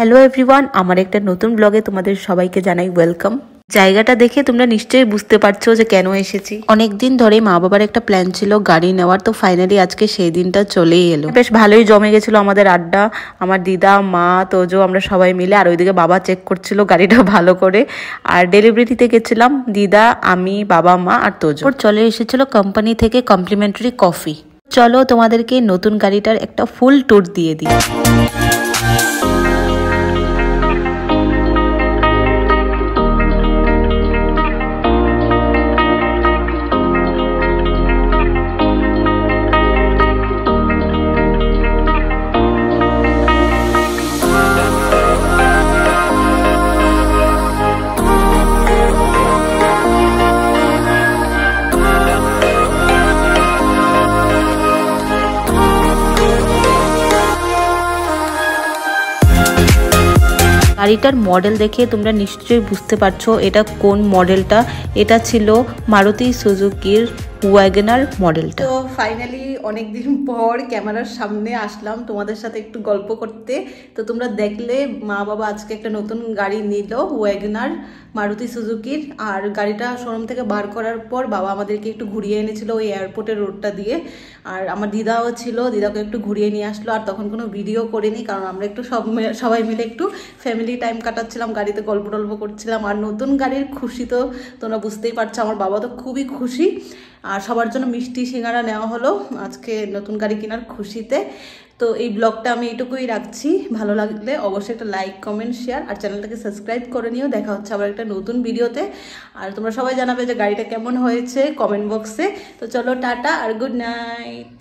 Hello everyone, আমার একটা নতুন ব্লগে তোমাদের সবাইকে জানাই ওয়েলকাম। জায়গাটা দেখে তোমরা নিশ্চয়ই বুঝতে পারছো যে কেন এসেছি। অনেকদিন ধরে মা বাবার একটা প্ল্যান ছিল গাড়ি নেওয়ার, তো ফাইনালি আজকে সেই দিনটা চলেই এলো। বেশ ভালোই জমে গেছিল আমাদের আড্ডা। আমার দিদা, মা, তোজো, আমরা সবাই মিলে, আর ওইদিকে বাবা চেক করছিল গাড়িটা ভালো করে। আর ডেলিভারিতে গেছিলাম দিদা, আমি, বাবা, মা আর তোজো। চলে এসেছিল কোম্পানি থেকে কমপ্লিমেন্টারি কফি। চলো তোমাদেরকে নতুন গাড়িটার একটা ফুল ট্যুর দিয়ে দিই। গাড়িটার মডেল দেখে তোমরা নিশ্চয়ই বুঝতে পারছো এটা কোন মডেলটা। এটা ছিল মারুতি সুজুকির ওয়াগনার মডেলটা। তো ফাইনালি অনেকদিন পর ক্যামেরার সামনে আসলাম তোমাদের সাথে একটু গল্প করতে। তো তোমরা দেখলে মা বাবা আজকে একটা নতুন গাড়ি নিল, ওয়াগনার মারুতি সুজুকির। আর গাড়িটা শোরুম থেকে বার করার পর বাবা আমাদেরকে একটু ঘুরিয়ে এনেছিল ওই এয়ারপোর্টের রোডটা দিয়ে। আর আমার দিদাও ছিল, দিদাকে একটু ঘুরিয়ে নিয়ে আসলো। আর তখন কোনো ভিডিও করিনি, কারণ আমরা একটু সবাই মিলে একটু ফ্যামিলি টাইম কাটাচ্ছিলাম, গাড়িতে গল্প টল্প করছিলাম। আর নতুন গাড়ির খুশি তো তোমরা বুঝতেই পারছো, আমার বাবা তো খুবই খুশি। আর সবার জন্য মিষ্টি সিঙ্গারা নেওয়া হলো আজকে নতুন গাড়ি কেনার খুশিতে। তো এই ব্লগটা আমি এইটুকুই রাখছি। ভালো লাগলে অবশ্যই একটা লাইক, কমেন্ট, শেয়ার আর চ্যানেলটাকে সাবস্ক্রাইব করে নিও। দেখা হচ্ছে আবার একটা নতুন ভিডিওতে। আর তোমরা সবাই জানাবে যে গাড়িটা কেমন হয়েছে কমেন্ট বক্সে। তো চলো টাটা আর গুড নাইট।